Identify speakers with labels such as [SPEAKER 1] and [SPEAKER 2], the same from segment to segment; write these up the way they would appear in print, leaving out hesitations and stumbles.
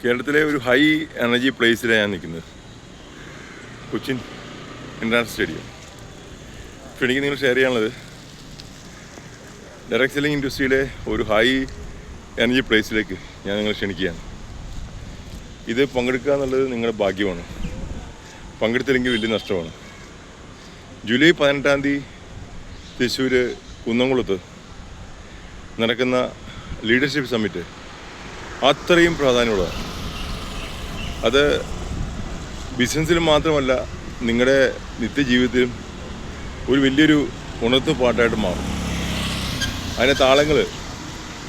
[SPEAKER 1] കേരളത്തിലെ ഒരു high energy പ്ലേസിലാണ് ഞാൻ നിൽക്കുന്നത്. Cochin international stadium. പക്ഷെ എനിക്ക് നിങ്ങൾ ഷെയർ ചെയ്യാനുള്ളത്, ഡയറക്ട് സെല്ലിംഗ് ഇൻഡസ്ട്രിയിലെ ഒരു ഹൈ എനർജി പ്ലേസിലേക്ക് ഞാൻ നിങ്ങളെ ക്ഷണിക്കുകയാണ്. ഇത് പങ്കെടുക്കുക എന്നുള്ളത് നിങ്ങളുടെ ഭാഗ്യമാണ്. പങ്കെടുത്തില്ലെങ്കിൽ വലിയ നഷ്ടമാണ്. ജൂലൈ 18 തൃശ്ശൂർ കുന്നംകുളത്ത് നടക്കുന്ന ലീഡർഷിപ്പ് സമ്മിറ്റ് അത്രയും പ്രാധാന്യമുള്ളതാണ്. അത് ബിസിനസ്സിലും മാത്രമല്ല, നിങ്ങളുടെ നിത്യജീവിതത്തിലും ഒരു വലിയൊരു ഉണർത്ത് പാട്ടായിട്ട് മാറും. അതിൻ്റെ താളങ്ങൾ,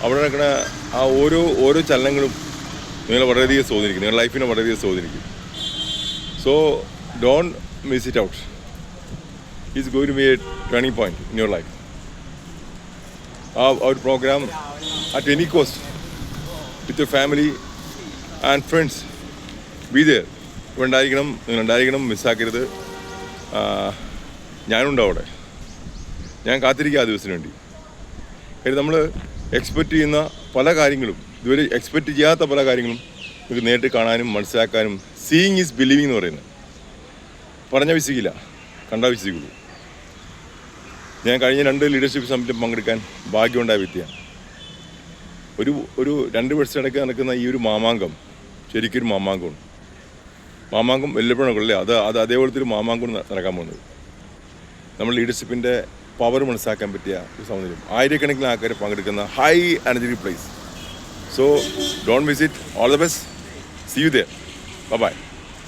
[SPEAKER 1] അവിടെ നടക്കുന്ന ആ ഓരോ ചലനങ്ങളും നിങ്ങളെ വളരെയധികം സ്വാധീനിക്കും, നിങ്ങളുടെ ലൈഫിനെ വളരെയധികം സ്വാധീനിക്കും. So don't miss it out. It's going to be a turning point in your life. Our program at any cost, with your family and friends, be there. നിങ്ങളുണ്ടായിരിക്കണം, മിസ്സാക്കരുത്. ഞാനുണ്ട് അവിടെ. ഞാൻ കാത്തിരിക്കുക ആ ദിവസത്തിന് വേണ്ടി. കാര്യം നമ്മൾ എക്സ്പെക്റ്റ് ചെയ്യുന്ന പല കാര്യങ്ങളും, ഇതുവരെ എക്സ്പെക്റ്റ് ചെയ്യാത്ത പല കാര്യങ്ങളും നമുക്ക് നേരിട്ട് കാണാനും മനസ്സിലാക്കാനും, സീയിങ് ഈസ് ബിലീവിങ് എന്ന് പറയുന്നത്. പറഞ്ഞാൽ വിശ്വസിക്കില്ല, കണ്ടാൽ വിശ്വസിക്കുള്ളൂ. ഞാൻ കഴിഞ്ഞ 2 ലീഡർഷിപ്പ് സമ്മിറ്റിൽ പങ്കെടുക്കാൻ ഭാഗ്യമുണ്ടായ വ്യക്തിയാണ്. ഒരു 2 വർഷത്തിനിടയ്ക്ക് നടക്കുന്ന ഈ ഒരു മാമാങ്കം ശരിക്കൊരു മാമാങ്കമാണ്. മാമാങ്കം വല്ലപ്പോഴല്ലേ അത് അതേപോലത്തെ ഒരു മാമാങ്കം നടക്കാൻ പോകുന്നത്. നമ്മൾ ലീഡർഷിപ്പിൻ്റെ പവർ മനസ്സിലാക്കാൻ പറ്റിയ ഒരു സൗന്ദര്യം. ആയിരക്കണക്കിന് ആൾക്കാർ പങ്കെടുക്കുന്ന high energy place. So don't miss it. All the best. See you there. By.